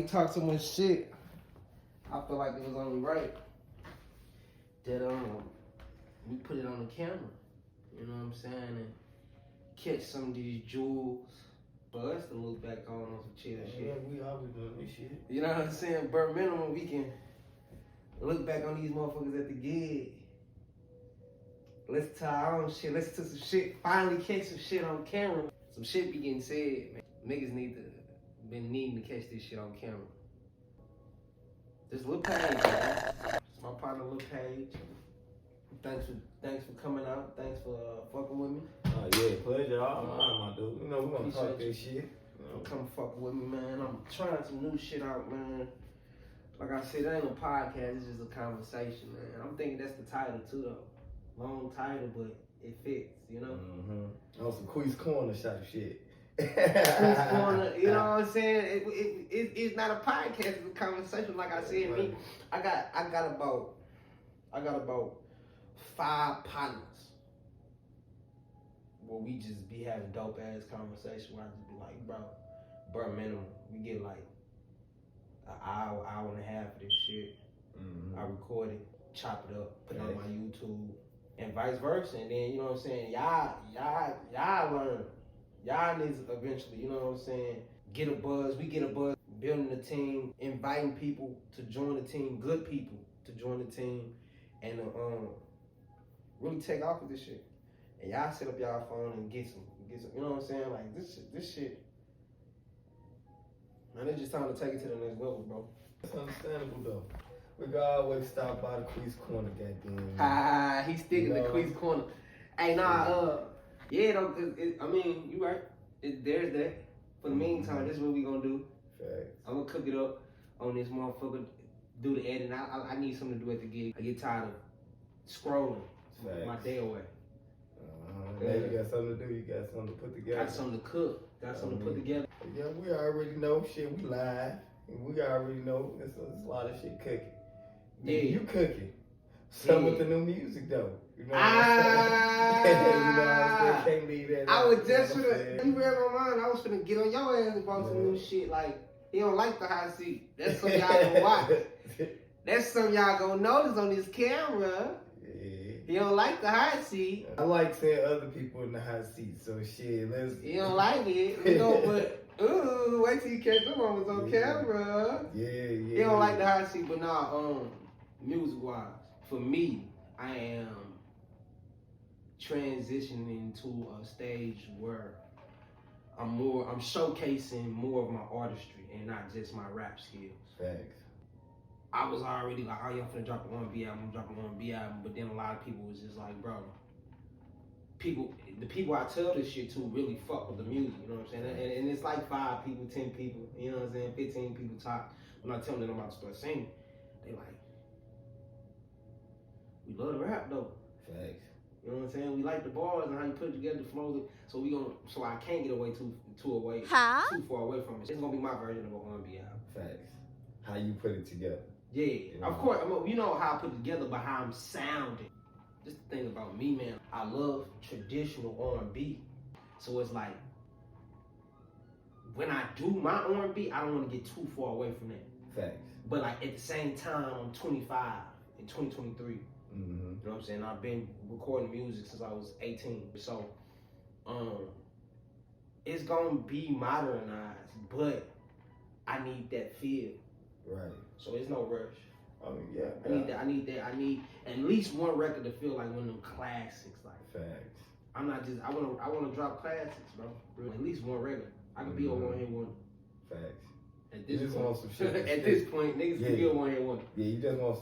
we talk so much shit, I feel like it was only right that we put it on the camera. You know what I'm saying? And catch some of these jewels for us to look back on some chill shit. Yeah, we always doing this shit. You know what I'm saying? Bare minimum, we can look back on these motherfuckers at the gig. Listen to our own shit. Listen to some shit. Finally catch some shit on camera. Some shit be getting said, man. Niggas been needing to catch this shit on camera. This Luh Page, man. It's my partner Luh Page. Thanks for coming out. Thanks for fucking with me. Oh yeah, pleasure. All mine, my dude. You know we gonna talk this shit. You know. Come fuck with me, man. I'm trying some new shit out, man. Like I said, it ain't no podcast. It's just a conversation, man. I'm thinking that's the title too, though. Long title, but it fits, you know. Mm-hmm. On some Queez Corner type shit. Queez Corner, you know what I'm saying? It's not a podcast. It's a conversation. Like I said, me, I got about 5 partners where we just be having dope ass conversation. Where I just be like, bro, minimum, we get like an hour and a half of this shit. Mm-hmm. I record it, chop it up, put it on my YouTube, and vice versa. And then, you know what I'm saying, y'all learn. Y'all niggas eventually, you know what I'm saying, get a buzz. We get a buzz, building the team, inviting people to join the team, good people to join the team, and really take off with this shit. And y'all set up y'all phone and get some, you know what I'm saying? Like this shit. Man, it's just time to take it to the next level, bro. It's understandable though. We can always stop by the Queez Corner, goddamn. Ha, he's sticking to Queez Corner. Hey, yeah, though, I mean, you right. There's that. For the meantime, this is what we gonna do. Facts. I'm gonna cook it up on this motherfucker, do the editing. I need something to do at the gig. I get tired of scrolling my day away. Now you got something to do, you got something to put together. Got something to cook, got something to put together. Yeah, we already know shit, we live. And we already know there's a lot of shit cooking. Yeah. You cooking. Some with the new music though. You know what I'm saying? You know what I'm saying? Can't leave that. I was just finna, you read my mind, I was finna get on your ass about some new shit. Like, he don't like the hot seat. That's something y'all gonna watch. That's something y'all gonna notice on this camera. He don't like the hot seat. I like seeing other people in the hot seat, so shit, let's... He don't like it. You know, but, ooh, wait till you catch them moments on camera. Yeah. He don't like the hot seat, but nah, music-wise, for me, I am transitioning to a stage where I'm showcasing more of my artistry and not just my rap skills. Thanks. I was already like, oh yeah, I'm finna drop an R&B album, but then a lot of people was just like, bro, the people I tell this shit to really fuck with the music, you know what I'm saying? And it's like 5 people, 10 people, you know what I'm saying, 15 people top. When I tell them that I'm about to start singing, they like, we love the rap though. Thanks. You know what I'm saying? We like the bars and how you put it together, the flows. So I can't get away too far away from it. It's gonna be my version of an R&B album. Thanks. How you put it together. Yeah, of course. I mean, you know how I put it together, but how I'm sounding. Just the thing about me, man. I love traditional R&B, so it's like when I do my R&B, I don't want to get too far away from that. Facts. But like at the same time, I'm 25 in 2023. Mm-hmm. You know what I'm saying? I've been recording music since I was 18, so it's gonna be modernized, but I need that feel. Right. So it's no rush. I mean, yeah. I need that. I need at least one record to feel like one of them classics. Like, facts. I'm not just. I wanna drop classics, bro. At least one record. I could be a one hit wonder. Facts. At this just point, want some shit. At this point, niggas can be a one hit wonder. Yeah, you just want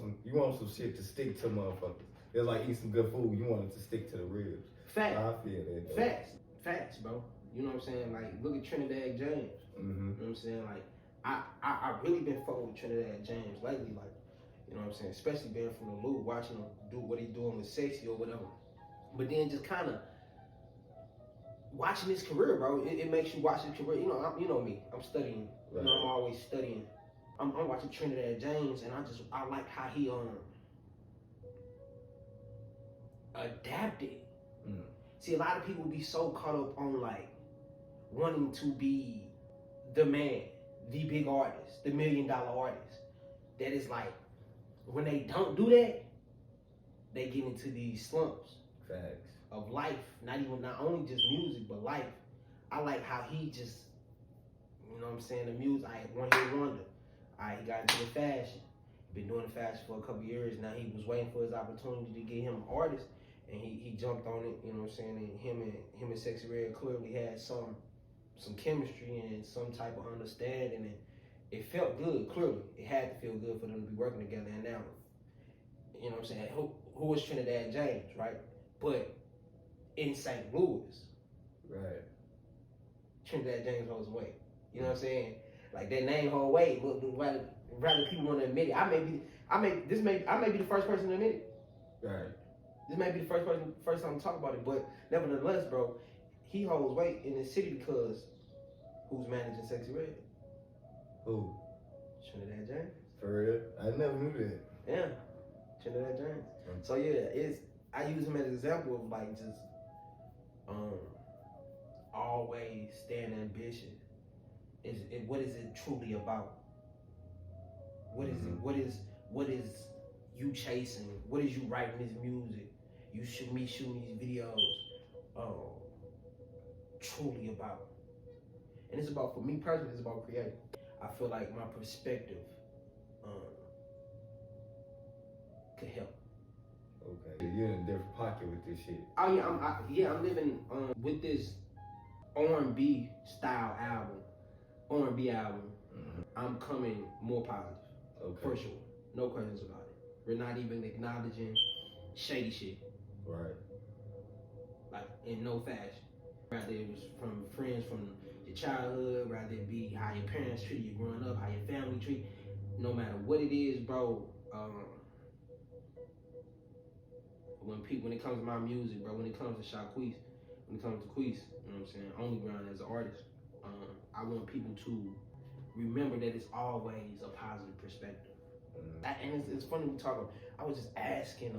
some shit to stick to motherfuckers. It's like eat some good food. You want it to stick to the ribs. Facts. I feel that. Facts, bro. You know what I'm saying? Like, look at Trinidad James. Mm-hmm. You know what I'm saying? Like, I really been fucking with Trinidad James lately. Like, you know what I'm saying? Especially being from the Luh, watching him do what he doing with Sexy or whatever. But then just kind of watching his career, bro. It makes you watch his career. You know me. I'm studying. Right. You know, I'm always studying. I'm watching Trinidad James, and I like how he adapted. Mm. See, a lot of people be so caught up on like wanting to be the man, the big artists, the $1 million artists. That is like, when they don't do that, they get into these slumps. Facts. Of life, not only just music, but life. I like how he just, you know what I'm saying, the music, one hit wonder. He got into the fashion. Been doing the fashion for a couple years now. He was waiting for his opportunity to get him an artist, and he jumped on it, you know what I'm saying, and him and Sexy Red clearly had some chemistry and some type of understanding, and it felt good, clearly. It had to feel good for them to be working together, and now, you know what I'm saying, who was Trinidad James, right? But in St. Louis, right? Trinidad James holds weight. You know what I'm saying? Like that name hold weight. Rather people want to admit it. I may be the first person to admit it. Right. This may be the first time to talk about it, but nevertheless, bro, he holds weight in this city because who's managing Sexy Red? Who? Trinidad James. For real? I never knew that. Yeah, Trinidad James. So yeah, I use him as an example of like just always staying ambitious. What is it truly about? What is it? What is you chasing? What is you writing this music? You shooting these videos. Truly about. And it's about, for me personally, it's about creating. I feel like my perspective could help. Okay, you're in a different pocket with this shit. Oh yeah, I'm living with this R&B style album. I'm coming more positive. Okay. For sure. No questions about it. We're not even acknowledging shady shit. Right. Like, in no fashion. Rather it was from friends from your childhood, rather it be how your parents treat you growing up, how your family treat. No matter what it is, bro, when it comes to my music, bro, when it comes to Shaquise, when it comes to Queese, you know what I'm saying, Only Ground as an artist, I want people to remember that it's always a positive perspective. And it's funny we talk about, I was just asking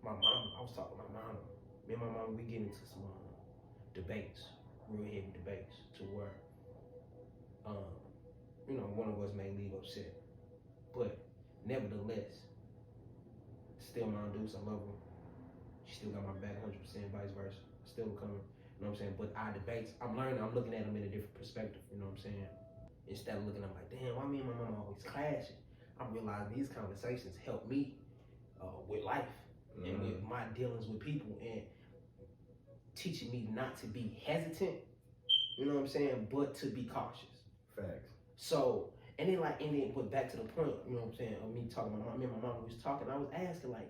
my mom, I was talking to my mom, me and my mom, we get into some debates, real heavy debates, to where, one of us may leave upset. But nevertheless, still my dudes, I love her. She still got my back 100%, vice versa. Still coming, you know what I'm saying? But our debates, I'm looking at them in a different perspective, you know what I'm saying? Instead of looking at them like, damn, why me and my mom always clashing? I'm realizing these conversations help me with life and with my dealings with people, and teaching me not to be hesitant, you know what I'm saying, but to be cautious. Facts. So, and then but back to the point, you know what I'm saying, of me talking to my mom, me and my mom was talking, I was asking, like,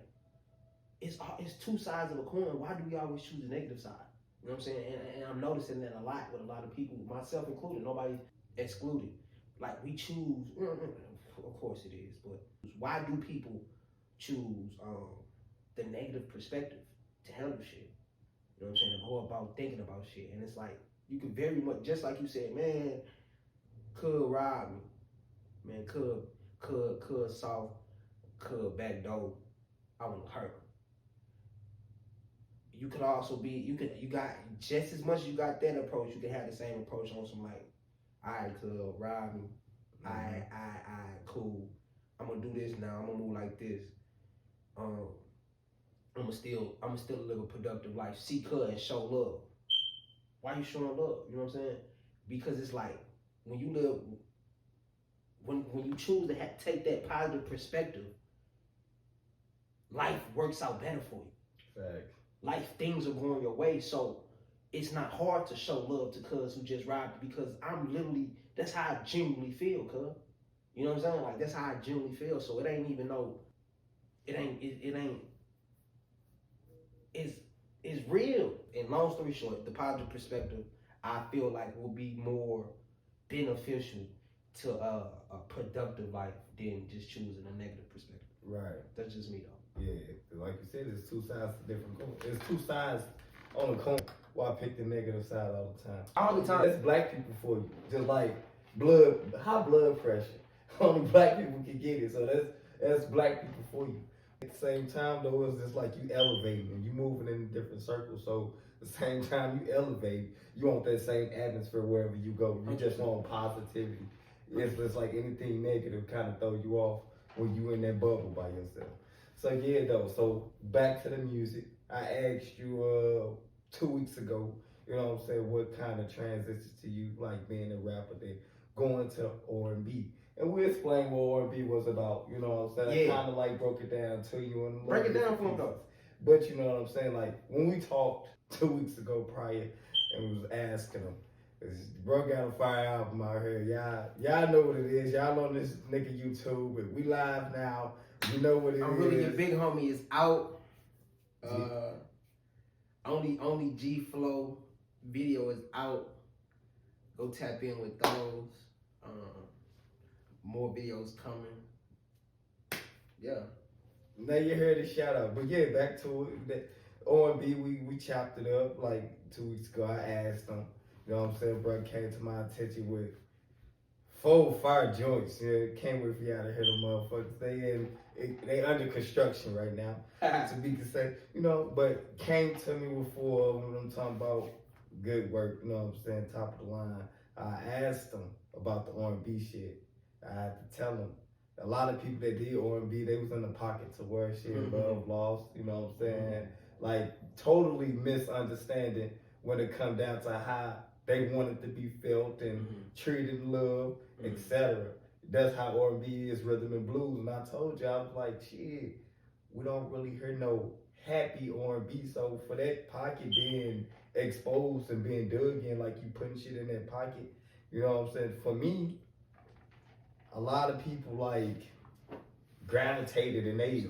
it's two sides of a coin. Why do we always choose the negative side? You know what I'm saying? And I'm noticing that a lot with a lot of people, myself included, nobody excluded. Like, we choose, of course it is, but why do people choose the negative perspective to handle shit? You know what I'm saying? To go about thinking about shit. And it's like, you could very much, just like you said, man, could rob me. Man, could soft, could backdoor. I wouldn't hurt him. You could also be, you got just as much as you got that approach, you could have the same approach on some like, I could rob me. I cool. I'm gonna do this now. I'm gonna move like this. I'm gonna still live a productive life. See cuz and show love. Why you showing love? You know what I'm saying? Because it's like when you live, when you choose to take that positive perspective, life works out better for you. Facts. Life, things are going your way, so it's not hard to show love to cuz who just robbed you, because that's how I genuinely feel, cuz. You know what I'm saying? Like, that's how I genuinely feel. So it ain't even it's real. And long story short, the positive perspective, I feel like, will be more beneficial to a productive life than just choosing a negative perspective. Right. That's just me, though. Yeah, like you said, there's two sides to different coin. There's two sides on the coin. Why pick the negative side all the time? All the time. That's black people for you. Just like high blood pressure. Only black people can get it. So that's black people for you. At the same time, though, it's just like you elevating and you moving in different circles. So the same time you elevate, you want that same atmosphere wherever you go. You just want positivity It's just like anything negative kind of throw you off when you in that bubble by yourself. So yeah, though. So back to the music. I asked you 2 weeks ago. You know what I'm saying? What kind of transitions to you like being a rapper then going to R&B? And we explained what R&B was about. You know what I'm saying? Yeah. I kind of like broke it down to you in a Break it down different for him pieces. though. But you know what I'm saying? Like when we talked 2 weeks ago prior, and we was asking him, bro got a fire album out here. Y'all know what it is. Y'all on this nigga YouTube, but we live now. You know what it I'm is. really your big homie is out. Only G Flow video is out. Go tap in with those. More videos coming. Yeah. Now you heard the shout out, but yeah, back to it. That R&B, we chopped it up like 2 weeks ago. I asked him, you know what I'm saying, bro, came to my attention with 4 fire joints. Yeah, can't wait for y'all to hear them motherfuckers. They under construction right now, to be say, you know. But came to me with 4 of them. I'm talking about good work, you know what I'm saying, top of the line. I asked them about the R&B shit. I had to tell them. A lot of people that did R&B, they was in the pocket to where shit, love, lost, you know what I'm saying? Like, totally misunderstanding when it come down to how they wanted to be felt and treated, loved, etc. That's how R&B is, rhythm and blues. And I told you, I was like, shit, we don't really hear no happy R&B. So for that pocket being exposed and being dug in, like you putting shit in that pocket, you know what I'm saying? For me, a lot of people like gravitated and they,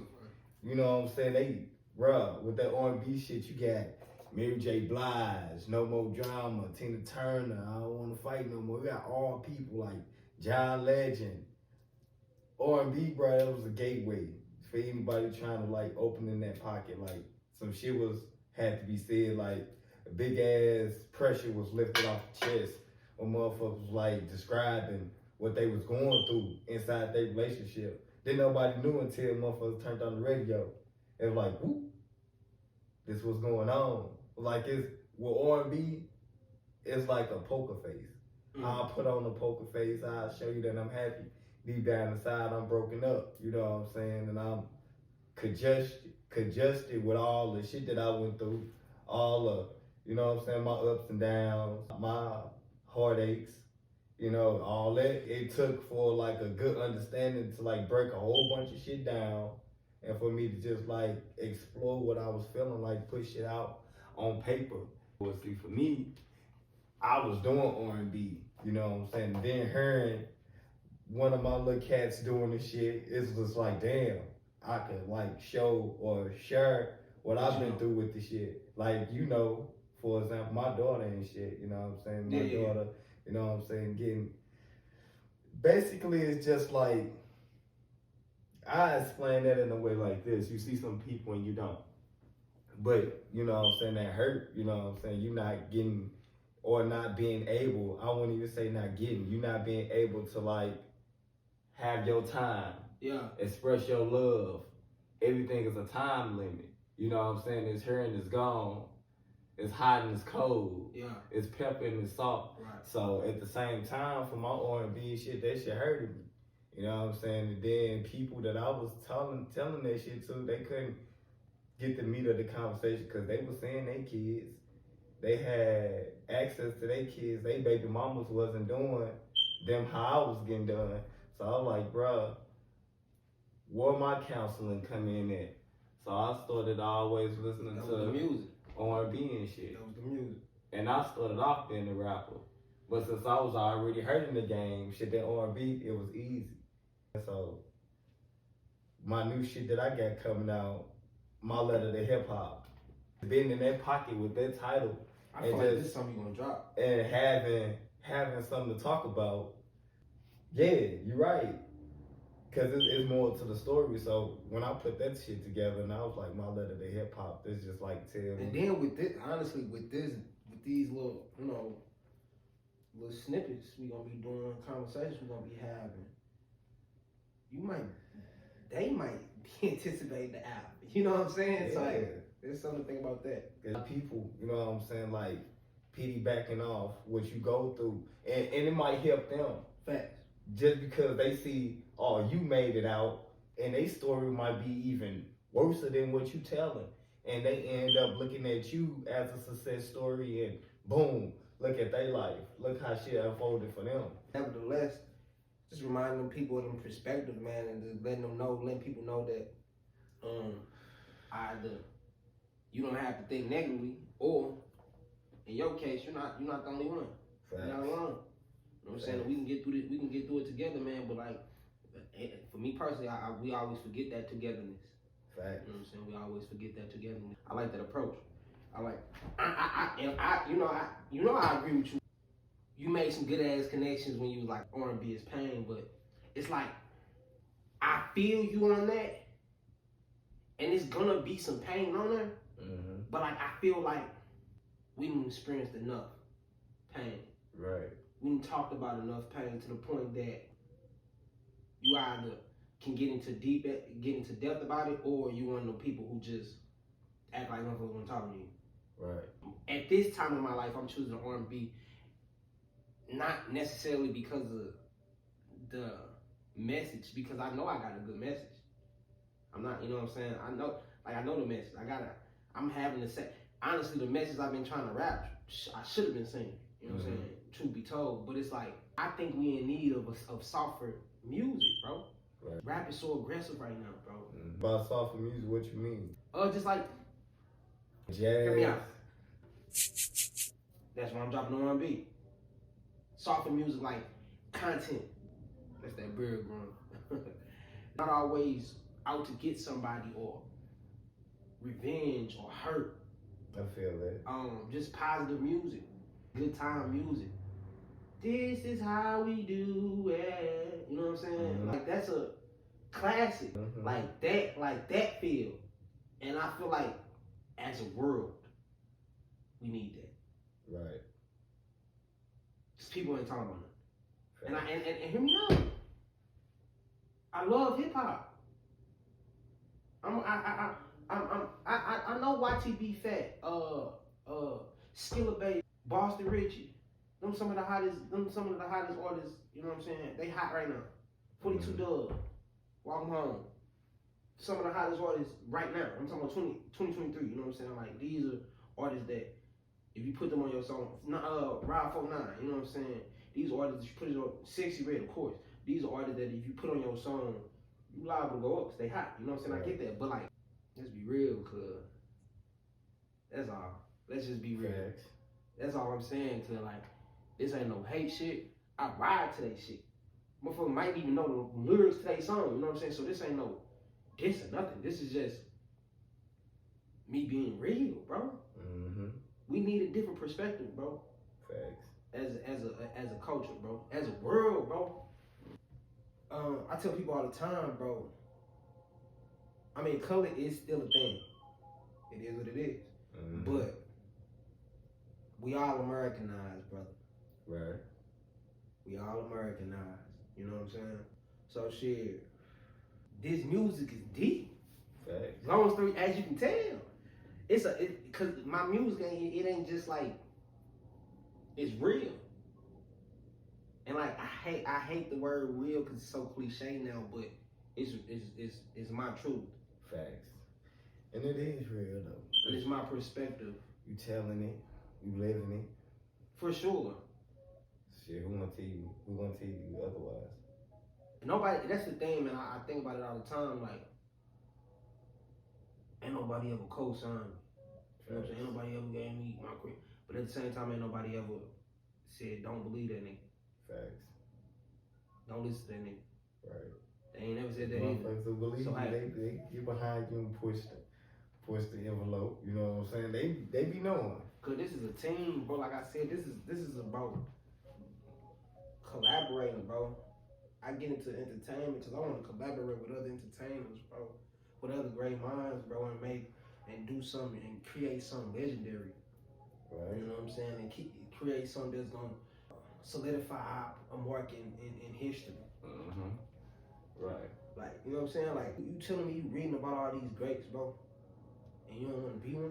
you know what I'm saying, they, bruh, with that R&B shit, you got Mary J. Blige, No More Drama, Tina Turner, I Don't Want to Fight No More. We got all people like John Legend. R&B, bruh, that was a gateway for anybody trying to like open in that pocket. Like some shit had to be said, like a big ass pressure was lifted off the chest when motherfuckers was like describing what they was going through inside their relationship. Then nobody knew until motherfuckers turned on the radio. It was like, whoop, this was going on. Like it's, with R&B, it's like a poker face. I'll put on a poker face, I'll show you that I'm happy. Deep down inside, I'm broken up, you know what I'm saying? And I'm congested with all the shit that I went through, all the, you know what I'm saying, my ups and downs, my heartaches, you know, all that. It took for like a good understanding to like break a whole bunch of shit down and for me to just like explore what I was feeling, like push it out on paper. Well, see, for me, I was doing R&B, you know what I'm saying? And then hearing one of my little cats doing this shit, it's just like, damn, I could like show or share what I've been through with the shit. Like, you know, for example, my daughter and shit, you know what I'm saying? My daughter, you know what I'm saying, getting, basically it's just like, I explain that in a way like this. You see some people and you don't. But, you know what I'm saying, that hurt, you know what I'm saying, you not getting, or not being able, I wouldn't even say not getting, you not being able to like, have your time. Yeah. Express your love. Everything is a time limit. You know what I'm saying? It's here and it's gone. It's hot and it's cold. Yeah. It's pepper and it's salt. Right. So at the same time, for my R&B shit, that shit hurted me. You know what I'm saying? And then people that I was telling that shit to, they couldn't get the meat of the conversation because they were seeing their kids. They had access to their kids. They baby mamas wasn't doing them how I was getting done. So I was like, bruh, where my counseling come in at? So I started always listening to the music, R&B and shit. That was the music. And I started off being a rapper. But since I was already hurt in the game, shit, that R&B, it was easy. So my new shit that I got coming out, my letter to hip hop, being in that pocket with that title. I feel like this is something you're gonna drop. And having something to talk about. Yeah, you're right. Cause it's more to the story. So when I put that shit together, and I was like, my letter to hip hop, this just like tell me. And then with this, honestly, with these little, you know, little snippets we gonna be doing, conversations we gonna be having, they might be anticipating the album. You know what I'm saying? Yeah. So like, there's something to think about that. People, you know what I'm saying, like piggybacking off what you go through, and it might help them. Facts. just because they see, oh, you made it out, and their story might be even worse than what you telling, and they end up looking at you as a success story, and boom, look at their life, look how shit unfolded for them. Nevertheless, just reminding them people of them perspective, man, and just letting people know that either you don't have to think negatively, or in your case, you're not the only one. Facts. You're not alone. You know what I'm saying? We can get through this. We can get through it together, man. But like, for me personally, we always forget that togetherness. Facts. You know what I'm saying? We always forget that togetherness. I like that approach. I agree with you. You made some good ass connections when you was like R&B is pain, but it's like I feel you on that, and it's gonna be some pain on there. Mm-hmm. But like I feel like we didn't experienced enough pain. Right. We didn't talked about enough pain to the point that you either can get into depth about it, or you one of the people who just act like motherfuckers want to talk to you. Right. At this time in my life, I'm choosing R&B, not necessarily because of the message, because I know I got a good message. I'm not, you know what I'm saying? I know the message. I'm having to say, honestly, the message I've been trying to rap, I should have been singing. You know what I'm saying? Truth be told. But it's like, I think we in need of softer music, bro. Right. Rap is so aggressive right now, bro. By softer music, what you mean? Just like, Jazz. hear me out. That's why I'm dropping on R&B. Softer music like content. That's that beard growing. Not always out to get somebody or revenge or hurt. I feel that. Just positive music, good time music. This is how we do it. You know what I'm saying? Mm-hmm. Like that's a classic. Mm-hmm. Like that feel. And I feel like as a world, we need that. Right. Cause people ain't talking about it. And hear me out. I love hip hop. I know YTB Fat, Skilla Bay, Boston Richie. Them some of the hottest artists, you know what I'm saying? They hot right now. 42 Dub, Walk 'em Home. Some of the hottest artists right now. I'm talking about 2023, you know what I'm saying? Like these are artists that if you put them on your song, Ride 49, you know what I'm saying? These artists, you put it on Sexy Red, of course. These are artists that if you put on your song, you liable to go up because they hot, you know what I'm saying? Right. I get that, but like, let's be real, cuz. That's all. Let's just be real. Facts. That's all I'm saying, cuz like, this ain't no hate shit. I ride to that shit. Motherfucker might even know the lyrics to that song, you know what I'm saying? So this ain't no diss or nothing. This is just me being real, bro. Mm-hmm. We need a different perspective, bro. Facts. As a culture, bro. As a world, bro. I tell people all the time, bro. I mean, color is still a thing. It is what it is. Mm-hmm. But we all Americanized, brother. Right. We all Americanized. You know what I'm saying? So shit, this music is deep. Facts. Long story, as you can tell, cause my music ain't just like, it's real. And like I hate the word real because it's so cliche now, but it's my truth. Facts. And it is real though. But it's my perspective. You telling it, you living it. For sure. Shit, who gonna tell you otherwise? Nobody, that's the thing, man. I think about it all the time, like, ain't nobody ever co-signed me. You know what I'm saying? Ain't nobody ever gave me my credit. But at the same time, ain't nobody ever said, don't believe that nigga. Facts. Don't listen to that nigga. Right. They ain't never said that either. Motherfuckers who believe So you, they get behind you and push the envelope. You know what I'm saying? They be knowing. Cause this is a team, bro. Like I said, this is about collaborating, bro. I get into entertainment because I want to collaborate with other entertainers, bro, with other great minds, bro, and do something and create something legendary. Right. You know what I'm saying? And create something that's gonna solidify a mark in history. Mm-hmm. Right. Like, you know what I'm saying? Like, you telling me you reading about all these greats, bro, and you don't want to be one?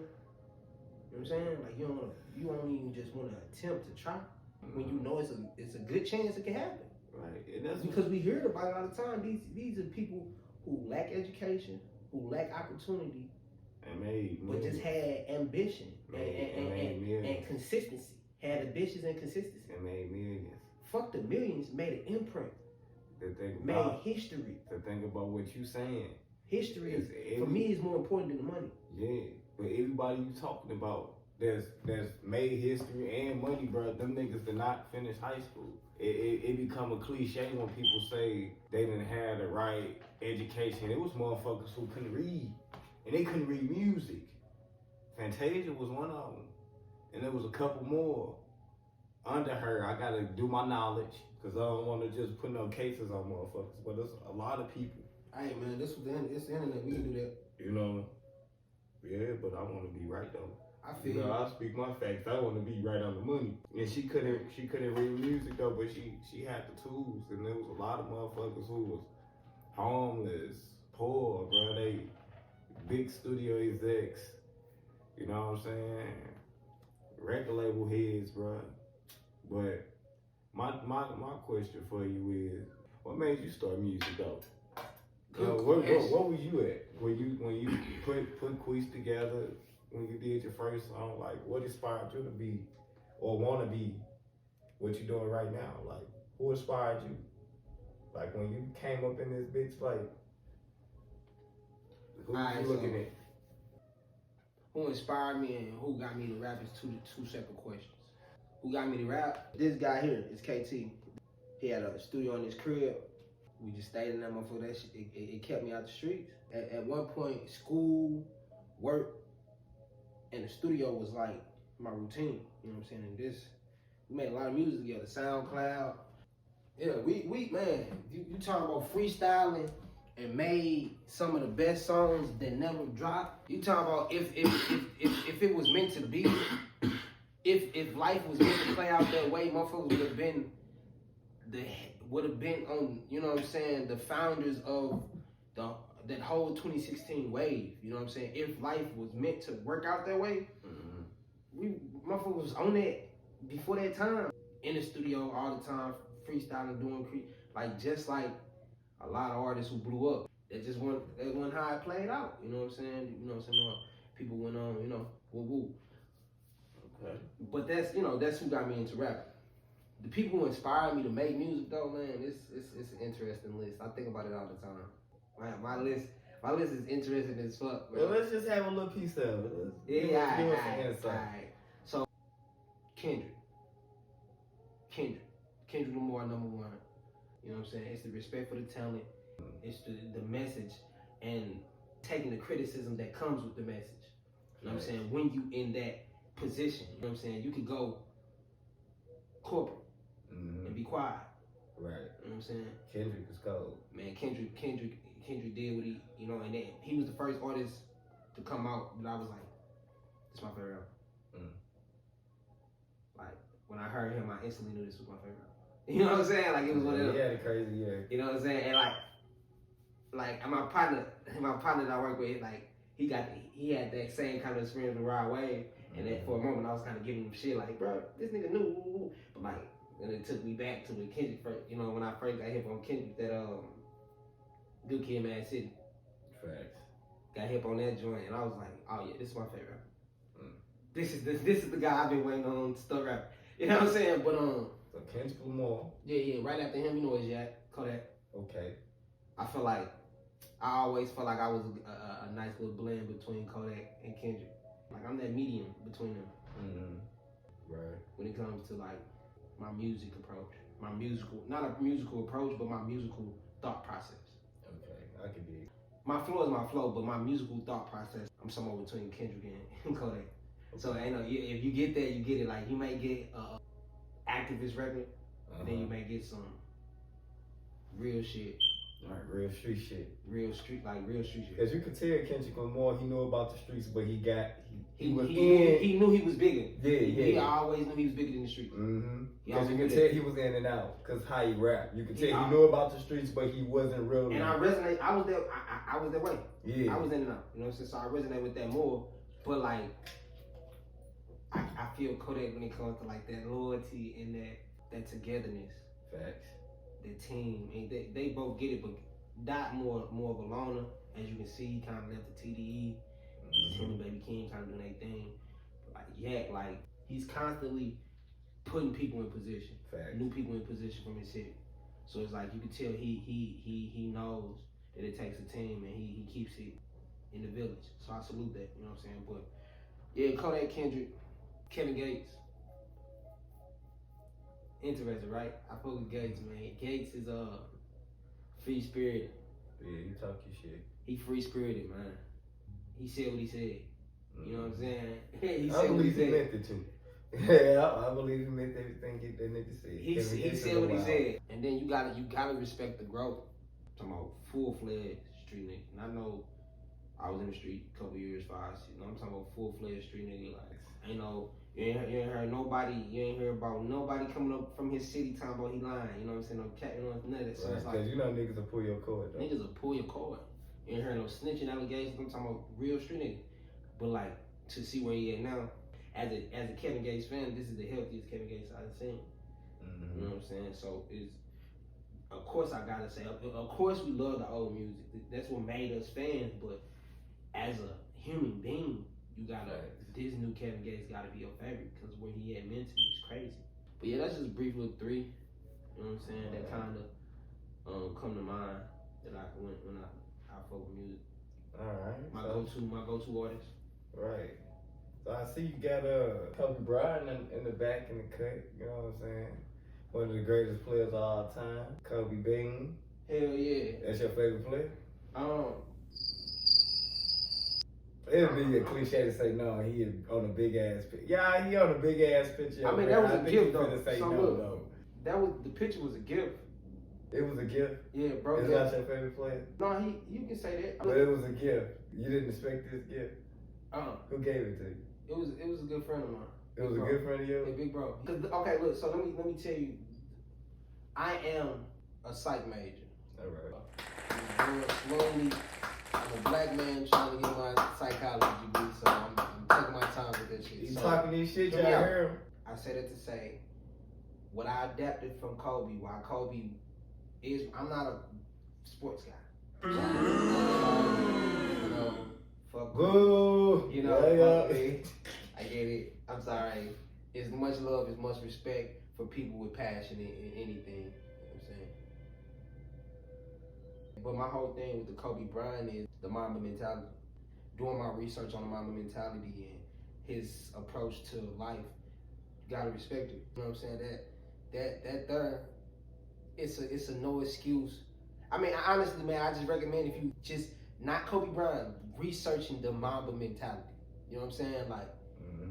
You know what I'm saying? Like, you don't even just want to attempt to try when you know it's a good chance it can happen. Right. And that's because we hear about it all the time. These are people who lack education, who lack opportunity, but just had ambition and consistency. Had ambitions and consistency. And made millions. Fuck the millions, made an imprint. Made history. To think about what you saying. History for me is more important than the money. Yeah, but everybody you talking about that's made history and money, bro, them niggas did not finish high school. It become a cliche when people say they didn't have the right education. It was motherfuckers who couldn't read, and they couldn't read music. Fantasia was one of them, and there was a couple more under her. I gotta do my knowledge, because I don't want to just put no cases on motherfuckers, but there's a lot of people. Hey man, it's the internet, we can do that. You know? Yeah, but I want to be right though. I feel I speak my facts. I want to be right on the money. And she couldn't read music though, but she had the tools. And there was a lot of motherfuckers who was homeless, poor, bro. They big studio execs. You know what I'm saying? Record label heads, bro. But my question for you is, what made you start music though? What was you at when you put Queez together, when you did your first song? Like, what inspired you to be or want to be what you're doing right now? Like, who inspired you? Like, when you came up in this bitch, like, who you looking at? Who inspired me and who got me to rap is two separate questions. Who got me to rap? This guy here is KT. He had a studio in his crib. We just stayed in that motherfucker. That shit, it kept me out the streets. At one point, school, work, and the studio was like my routine. You know what I'm saying? And we made a lot of music together. SoundCloud. Yeah, we man, you talking about freestyling and made some of the best songs that never dropped. You talking about if it was meant to be, if life was meant to play out that way, motherfuckers would have been on, you know what I'm saying, the founders of that whole 2016 wave. You know what I'm saying? If life was meant to work out that way, we motherfuckers was on that before that time. In the studio all the time, freestyling, doing just like a lot of artists who blew up. That wasn't how it played out. You know what I'm saying? You know what I'm saying? People went on, you know, woo. Okay. But that's who got me into rapping. The people who inspired me to make music though, man, it's an interesting list. I think about it all the time. Man, my list is interesting as fuck, bro. Well, let's just have a little piece of it. Give us some insight. All right. So, Kendrick Lamar, number one. You know what I'm saying? It's the respect for the talent. It's the message and taking the criticism that comes with the message. You know what I'm saying? When you in that position, you know what I'm saying? You could go corporate and be quiet. Right. You know what I'm saying? Kendrick is cold. Man, Kendrick did what he, you know, and then he was the first artist to come out that I was like, this is my favorite album. Like, when I heard him, I instantly knew this was my favorite album. You know what I'm saying? Like, it was one of them. Yeah, the crazy, yeah. You know what I'm saying? And like my partner that I work with, like, he had that same kind of experience with Rod Wave. And then for a moment, I was kind of giving him shit like, bro, this nigga knew. But like, and it took me back to when Kendrick first, you know, when I first got hip on Kendrick, that Good Kid, Mad City. Facts. Got hip on that joint, and I was like, oh yeah, this is my favorite. This is the guy I've been waiting on to start rapping. You know what I'm saying? But so Kendrick Lamar. Yeah. Right after him, you know, is Kodak. Okay. I always felt like I was a nice little blend between Kodak and Kendrick. Like, I'm that medium between them. Right. When it comes to like my music approach, not a musical approach, but my musical thought process. Okay, I can dig. My flow is my flow, but my musical thought process, I'm somewhere between Kendrick and Kodak. Okay. So, you know, if you get that, you get it. Like, you may get a activist record, then you may get some real shit. Like real street shit. Real street shit. As you could tell, Kendrick Lamar, he knew about the streets, but he knew he was bigger. Yeah. He always knew he was bigger than the streets. Because you could tell he was in and out. Because how he rap, you could tell he knew about the streets, but he wasn't real. And I resonate. I was that way. Yeah. I was in and out. You know what I'm saying? So I resonate with that more. But like, I feel Kodak when it comes to like that loyalty and that togetherness. Facts. that team. And they both get it, but Dot more of a loner. As you can see, he kind of left the TDE. Just him and Baby King kind of doing their thing. Like Yak, like he's constantly putting people in position, new people in position from his city. So it's like you can tell he knows that it takes a team and he keeps it in the village. So I salute that, you know what I'm saying? But yeah, Kodak Kendrick, Kevin Gates. Interesting, right? I fuck with Gates, man. Gates is free spirited. Yeah, you talk your shit. He free spirited, man. He said what he said. You know what I'm saying? He I said what he believe he said. meant it too. Yeah, I believe he meant everything that nigga said. He said what he said. And then you gotta respect the growth. I'm talking about full-fledged street nigga. And I know I was in the street a couple years, 5, 6. I'm talking about full-fledged street nigga. Like, you ain't heard nobody, you ain't heard about nobody coming up from his city talking about he lying. You know what I'm saying? No cat, you know, none of that. So right, it's like, you know niggas will pull your cord though. Niggas will pull your cord. You ain't heard no snitching allegations. I'm talking about real street nigga. But like, to see where he at now, as a Kevin Gates fan, this is the healthiest Kevin Gates I've seen. You know what I'm saying? So it's, of course I gotta say, of course we love the old music. That's what made us fans. But as a human being, you gotta, this new Kevin Gates gotta be your favorite because where he at mentally is crazy. But yeah, that's just a brief little 3. You know what I'm saying? That kind of come to mind that I when I fuck with music. All right. My go-to artist. Right. So I see you got Kobe Bryant in the back in the cut. You know what I'm saying? One of the greatest players of all time, Kobe Bean. Hell yeah. That's your favorite player? It'd be a cliche to say no. He is on a big ass picture. Yeah, he on a big ass picture. I mean, that was a gift though. Say so no, look, though. that was the picture was a gift. It was a gift. Yeah, bro. Is that your favorite player? No, you can say that. But it was a gift. You didn't expect this gift. Who gave it to you? It was a good friend of mine. It was a good friend of yours? Yeah, big bro. Okay, look. So let me tell you. I am a psych major. All right. I'm doing slowly. I'm a black man trying to get my psychology degree, so I'm taking my time with that shit. You so, talking this shit, y'all hear him? I said it to say, what I adapted from Kobe, why Kobe is, I'm not a sports guy. You know, fuck Boo! You know, yeah. fuck me. I get it. I'm sorry. It's much love, it's much respect for people with passion in anything. You know what I'm saying? But my whole thing with the Kobe Bryant is the Mamba mentality. Doing my research on the Mamba mentality and his approach to life, you gotta respect it. You know what I'm saying? That there, it's a no excuse. I mean, honestly, man, I just recommend if you just not Kobe Bryant, researching the Mamba mentality. You know what I'm saying? Like,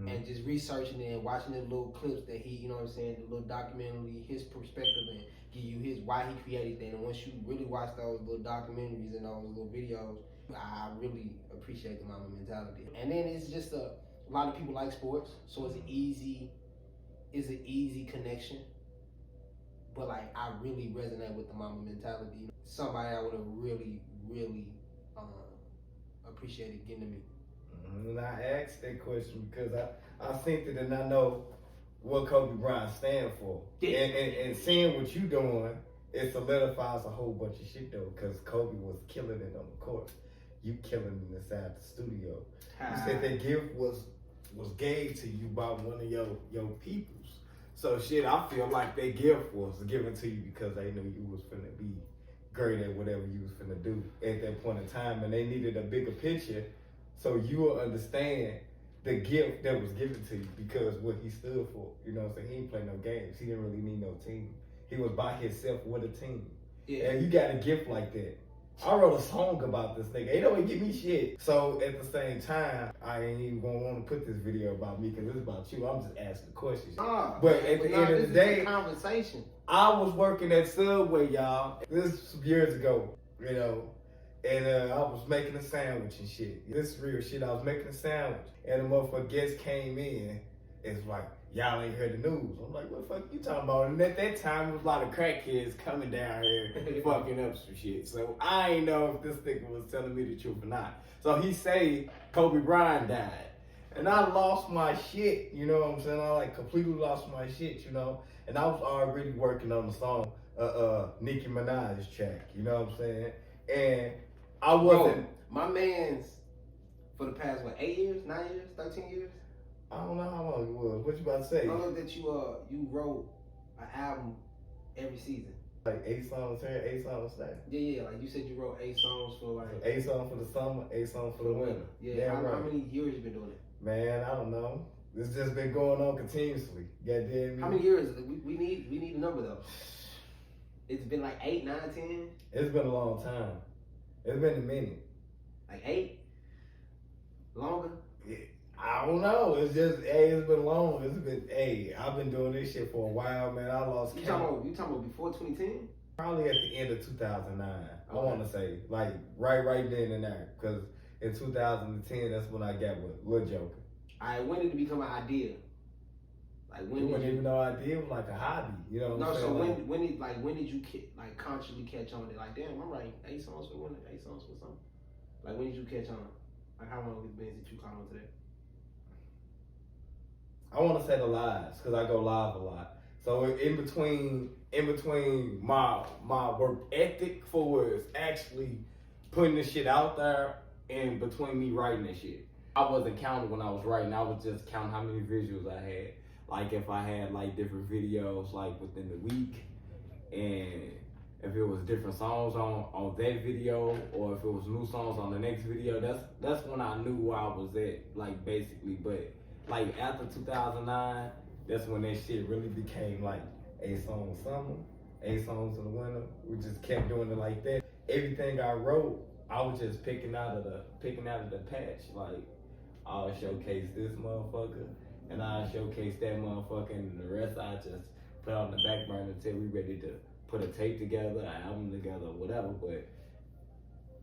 and just researching it and watching the little clips that he, you know what I'm saying, the little documentary, his perspective, and give you his why he created that. And once you really watch those little documentaries and those little videos, I really appreciate the Mamba mentality. And then it's just a lot of people like sports, so it's an easy connection. But like, I really resonate with the Mamba mentality. Somebody I would have really appreciated getting to meet. And I asked that question because I think that and I know what Kobe Bryant stands for. Yeah. And seeing what you doing, it solidifies a whole bunch of shit though, because Kobe was killing it on the court. You killing it inside the studio. You said that gift was gave to you by one of your peoples. So shit, I feel like that gift was given to you because they knew you was finna be great at whatever you was finna do at that point in time, and they needed a bigger picture. So you will understand the gift that was given to you because what he stood for. You know what I'm saying? He didn't play no games. He didn't really need no team. He was by himself with a team. Yeah. And you got a gift like that. I wrote a song about this nigga. He don't give me shit. So at the same time, I ain't even gonna want to put this video about me because it's about you. I'm just asking questions. But at the end of the day, conversation. I was working at Subway, y'all. This was some years ago, you know. And I was making a sandwich and shit. This is real shit. I was making a sandwich. And the motherfucker guest came in. It's like, y'all ain't heard the news. I'm like, what the fuck you talking about? And at that time, there was a lot of crackheads coming down here fucking up some shit. So I ain't know if this nigga was telling me the truth or not. So he say Kobe Bryant died. And I lost my shit, you know what I'm saying? I like completely lost my shit, you know? And I was already working on the song Nicki Minaj track. You know what I'm saying? And I wasn't. My man's for the past 8 years, 9 years, 13 years. I don't know how long it was. What you about to say? I know that you wrote an album every season. Like 8 songs here, 8 songs there. Yeah. Like you said, you wrote 8 songs for like 8 songs for the summer, 8 songs for the winter. Yeah. How many years you been doing it? Man, I don't know. It's just been going on continuously. Goddamn me. How many years? We need a number though. It's been like 8, 9, 10. It's been a long time. It's been a minute. Like 8? Longer? Yeah, I don't know. It's just, hey, it's been long. I've been doing this shit for a while, man. I lost count. You talking about before 2010? Probably at the end of 2009. Okay. I want to say, like, right then and there. Because in 2010, that's when I got with Lil Joker. Alright, when did it become an idea? Like when it wasn't even no idea. It was like a hobby. You know what I'm saying? So when did you consciously catch on? Like, damn, I'm writing 8 songs for one, 8 songs for something. Like, when did you catch on? Like, how long has it been since you caught on to that? I want to say the lives, because I go live a lot. So in between my work ethic for actually putting this shit out there, and between me writing this shit, I wasn't counting when I was writing. I was just counting how many visuals I had. Like if I had like different videos like within the week, and if it was different songs on that video, or if it was new songs on the next video, that's when I knew where I was at, like basically. But like after 2009, that's when that shit really became like 8 songs summer, 8 songs in the winter. We just kept doing it like that. Everything I wrote, I was just picking out of the patch. Like I'll showcase this motherfucker, and I'll showcase that motherfucker, and the rest I just put on the back burner until we ready to put a tape together, an album together, whatever. But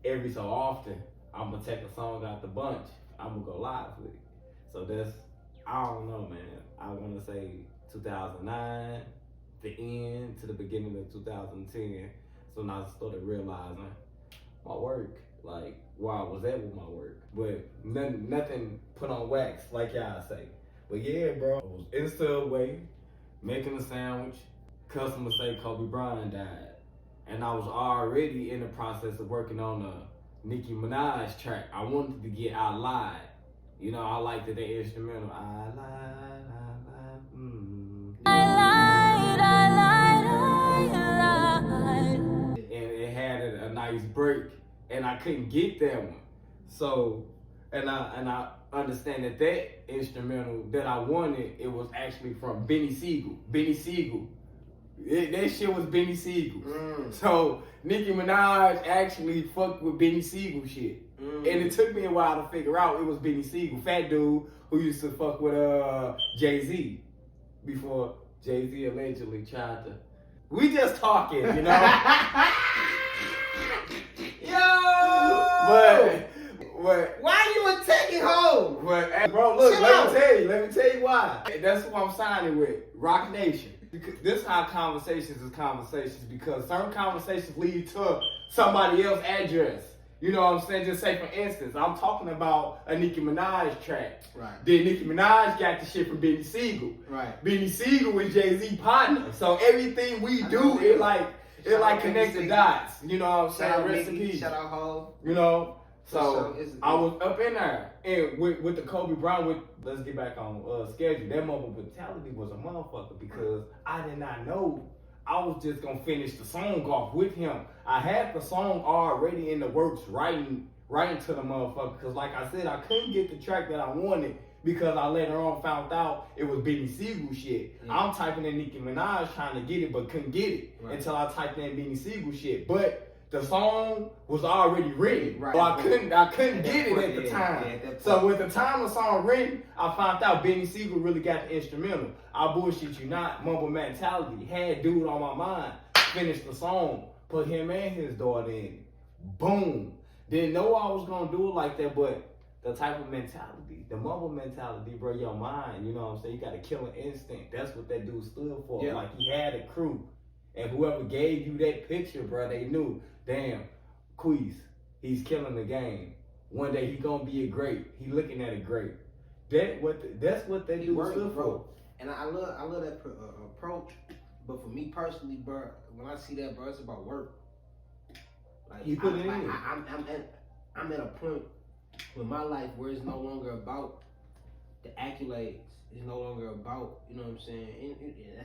every so often, I'm gonna take a song out the bunch. I'm gonna go live with it. So that's, I don't know, man. I wanna say 2009, the end to the beginning of 2010. So now I started realizing my work, like where I was at with my work. But nothing put on wax, like y'all say. But yeah, bro, I was in the subway, making a sandwich. Customer say Kobe Bryant died. And I was already in the process of working on a Nicki Minaj track. I wanted to get I Lied. You know, I liked the instrumental. I lied, I lied. And it had a nice break. And I couldn't get that one. So, and I understand that instrumental that I wanted, it was actually from Benny Siegel. That shit was Benny Siegel. So Nicki Minaj actually fucked with Benny Siegel shit. And it took me a while to figure out it was Benny Siegel, fat dude who used to fuck with Jay-Z before Jay-Z allegedly tried to. We just talking, you know? Yo! But why you attacking hoes? But hey, bro, look, let me tell you why. That's who I'm signing with, Rock Nation. This is how conversations is conversations, because certain conversations lead to somebody else's address. You know what I'm saying? Just say, for instance, I'm talking about a Nicki Minaj track. Right. Then Nicki Minaj got the shit from Benny Siegel. Right. Benny Siegel is Jay-Z partner. So everything we do, it connects the dots. You know what I'm saying? Rest in peace. Shout out Ho. You know? So I was up in there, and with the Kobe Bryant, let's get back on schedule. That moment mentality was a motherfucker, because I did not know I was just gonna finish the song off with him. I had the song already in the works, writing to the motherfucker, because like I said, I couldn't get the track that I wanted because I later on found out it was Benny Siegel shit. I'm typing in Nicki Minaj trying to get it, but couldn't get it until I typed in Benny Siegel shit. But the song was already written, so I couldn't get it at the time. So with the time the song written, I found out Benny Siegel really got the instrumental. I bullshit you not, mumble mentality, had dude on my mind, finished the song, put him and his daughter in, boom. Didn't know I was gonna do it like that, but the type of mentality, the mumble mentality, bro, your mind, you know what I'm saying? You got a killer instinct. That's what that dude stood for. Yeah. Like, he had a crew. And whoever gave you that picture, bro, they knew, damn, Queez, he's killing the game. One day he gonna be a great. He looking at a great. That's what that dude stood for. And I love that approach, But for me personally, bro, when I see that, bro, it's about work. Like You put it in. I'm at a point with my life where it's no longer about the accolades. It's no longer about, you know what I'm saying?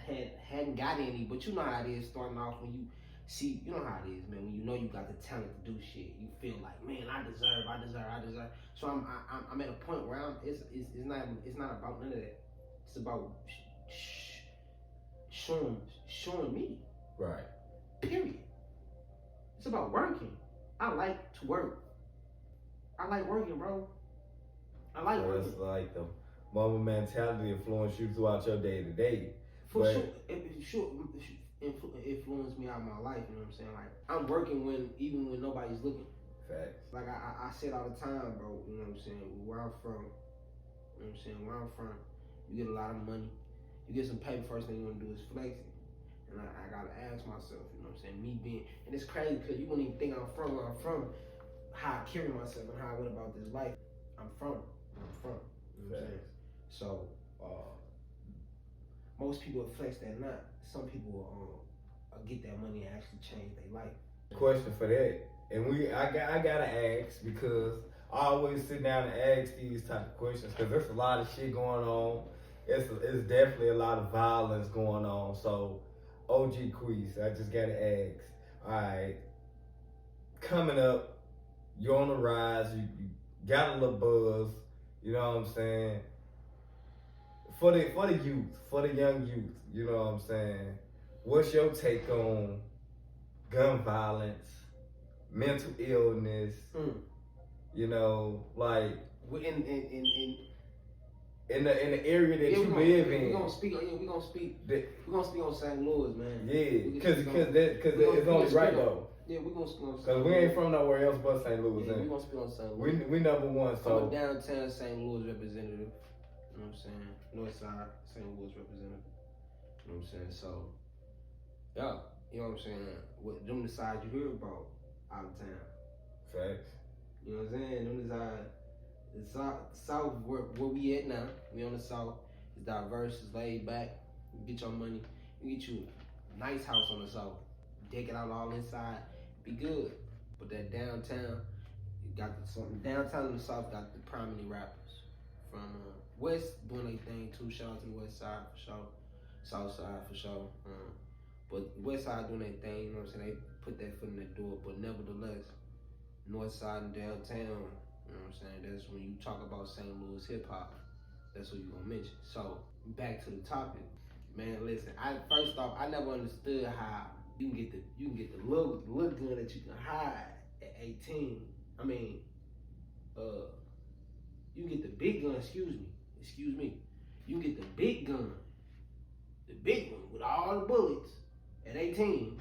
It hadn't got any, but you know how it is starting off when you see, you know how it is, man. When you know you got the talent to do shit, you feel like, man, I deserve. So I'm at a point where it's not about none of that. It's about showing me. Right. Period. It's about working. I like to work. I like working, bro. I like working. It's like the mama mentality influence you throughout your day to day. For sure, it influenced me out of my life. You know what I'm saying? Like I'm working even when nobody's looking. Facts. Like I say it all the time, bro. You know what I'm saying? Where I'm from, you know what I'm saying? Where I'm from, you get a lot of money. You get some paper. First thing you want to do is flex it. And I gotta ask myself, you know what I'm saying? Me being, and it's crazy because you wouldn't even think I'm from where I'm from, how I carry myself and how I went about this life. I'm from. You know what I'm saying? So, most people will flex that not. Some people will get that money and actually change their life. Question for that, and I gotta ask because I always sit down and ask these type of questions because there's a lot of shit going on. It's definitely a lot of violence going on. So, OG Queez, I just gotta ask. All right, coming up, you're on the rise. You got a little buzz. You know what I'm saying? For the youth, for the young youth, you know what I'm saying? What's your take on gun violence, mental illness? You know, like in the area that you live in. We're gonna speak on St. Louis, man. Yeah, because it's only right though. Yeah, we're gonna speak on St. Louis. Because we ain't from nowhere else but St. Louis. Yeah, we're gonna speak on St. Louis. We number one, so. I'm a downtown St. Louis representative. You know what I'm saying? North side St. Louis representative. You know what I'm saying? So, yeah, you know what I'm saying? With them the sides you hear about out of town. Facts. You know what I'm saying? Them the sides. The south where we at now. We on the south. It's diverse. It's laid back. You get your money. You get you a nice house on the south. Deck it out all inside. Be good. But that downtown, you got something. Downtown in the south got the prominent rappers from west doing their thing too. Shout out to the west side for sure. South side for sure. But west side doing their thing. You know what I'm saying? They put that foot in the door. But nevertheless, north side and downtown. You know what I'm saying? That's when you talk about St. Louis hip hop. That's what you gonna mention. So back to the topic, man. Listen, first off, I never understood how you can get the little gun that you can hide at 18. I mean, you get the big gun. Excuse me. You get the big gun, the big one with all the bullets at 18,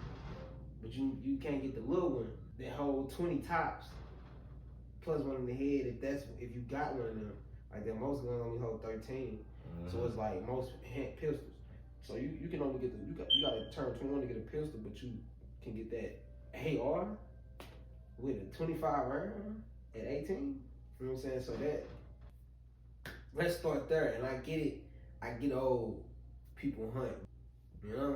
but you can't get the little one that hold 20 tops. Plus one in the head if you got one of them. Like that most guns only hold 13. So it's like most pistols. So you can only get you gotta turn 21 to get a pistol, but you can get that AR with a 25 round at 18. You know what I'm saying? So let's start there. And I get it. I get old people hunting. You know?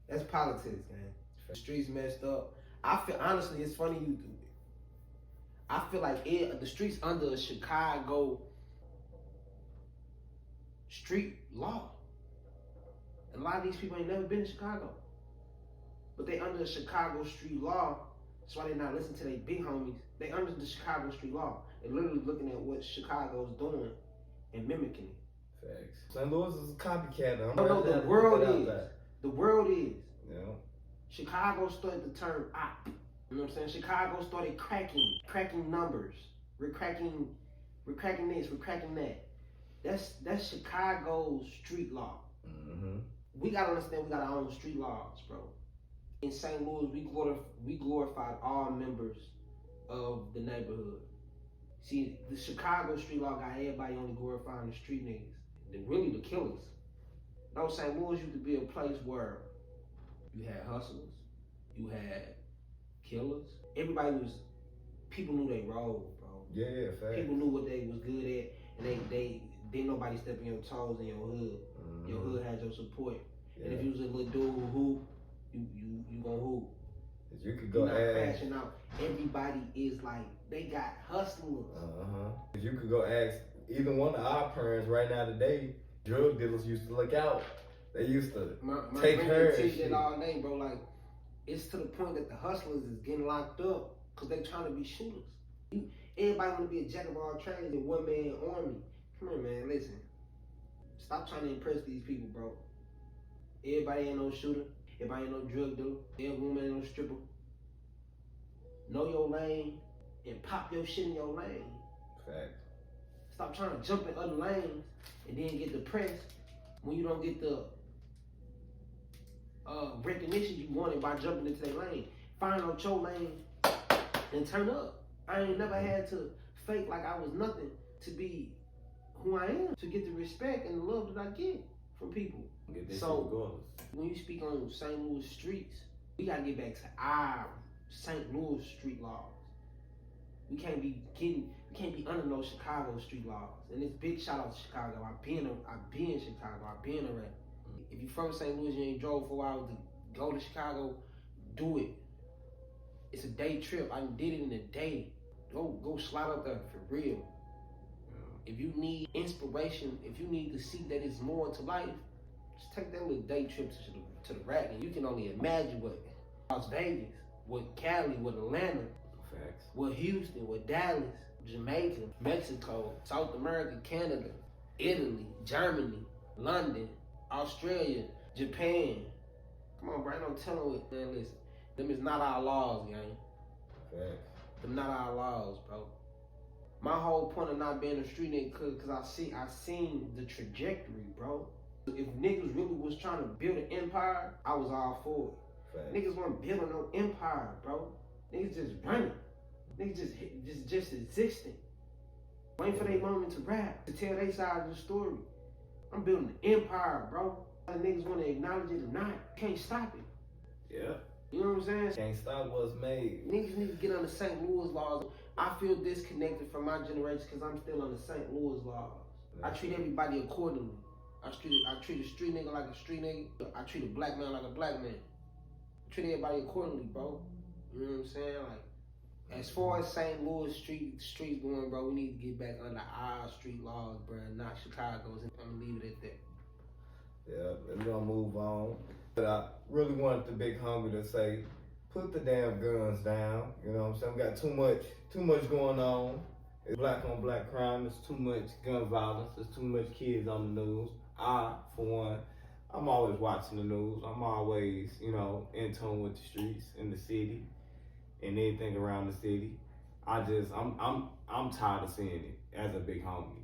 That's politics, man. The streets messed up. I feel honestly it's funny I feel like the streets under Chicago street law. And a lot of these people ain't never been to Chicago. But they under the Chicago street law. That's why they not listening to their big homies. They under the Chicago street law. They're literally looking at what Chicago's doing and mimicking it. Facts. St. Louis is a copycat. No, the world is. The world is. Yeah. Chicago started the term op. You know what I'm saying? Chicago started cracking numbers. We're cracking this, we're cracking that. That's Chicago's street law. Mm-hmm. We gotta understand we got our own street laws, bro. In St. Louis, we glorified all members of the neighborhood. See, the Chicago street law got everybody only glorifying the street niggas. They're really the killers. No, St. Louis used to be a place where you had hustlers, you had killers. People knew they role, bro. Yeah, facts. People knew what they was good at, and they didn't nobody step on your toes in your hood. Mm-hmm. Your hood had your support. And if you was a little dude who hoop, you gonna hoop. You could go You're not ask. crashing out. Everybody is like, they got hustlers. You could go ask either one of our parents right now today. Drug dealers used to look out. They used to my take her. Tell you that all day, bro. Like, it's to the point that the hustlers is getting locked up because they trying to be shooters. Everybody want to be a jack of all trades and one man army. Come on, man. Listen. Stop trying to impress these people, bro. Everybody ain't no shooter. Everybody ain't no drug dealer. Every woman ain't no stripper. Know your lane and pop your shit in your lane. Fact. Stop trying to jump in other lanes and then get depressed when you don't get the recognition you wanted by jumping into their lane. Find out your lane and turn up. I ain't never had to fake like I was nothing to be who I am, to get the respect and the love that I get from people. So when you speak on St. Louis streets, we gotta get back to our St. Louis street laws. We can't be under no Chicago street laws. And it's big shout out to Chicago. I've been in Chicago. I've been around. If you from St. Louis and you ain't drove 4 hours to go to Chicago, do it. It's a day trip. I did it in a day. Go slide up there for real. If you need inspiration, if you need to see that it's more to life, just take that little day trip to the rack, and you can only imagine what Las Vegas, what Cali, what Atlanta, facts, what Houston, what Dallas, Jamaica, Mexico, South America, Canada, Italy, Germany, London, Australia, Japan. Come on, bro, don't tell them what, man, listen. Them is not our laws, gang. Facts. Them not our laws, bro. My whole point of not being a street nigga, cause I seen the trajectory, bro. If niggas really was trying to build an empire, I was all for it. Facts. Niggas weren't building no empire, bro. Niggas just running. Niggas just existing. Waiting for their moment to rap, to tell their side of the story. I'm building an empire, bro. Whether niggas want to acknowledge it or not, can't stop it. Yeah. You know what I'm saying? Can't stop what's made. Niggas need to get on the St. Louis laws. I feel disconnected from my generation because I'm still on the St. Louis laws. I treat everybody accordingly. I treat a street nigga like a street nigga. I treat a black man like a black man. I treat everybody accordingly, bro. You know what I'm saying? Like, as far as St. Louis streets going, bro, we need to get back under our street laws, bro, not Chicago's. And I'm gonna leave it at that. Yeah, we're gonna move on. But I really wanted the big homie to say, put the damn guns down. You know what I'm saying? We got too much going on. It's black on black crime. There's too much gun violence. There's too much kids on the news. I, for one, I'm always watching the news. I'm always, in tune with the streets in the city and anything around the city. I'm tired of seeing it as a big homie.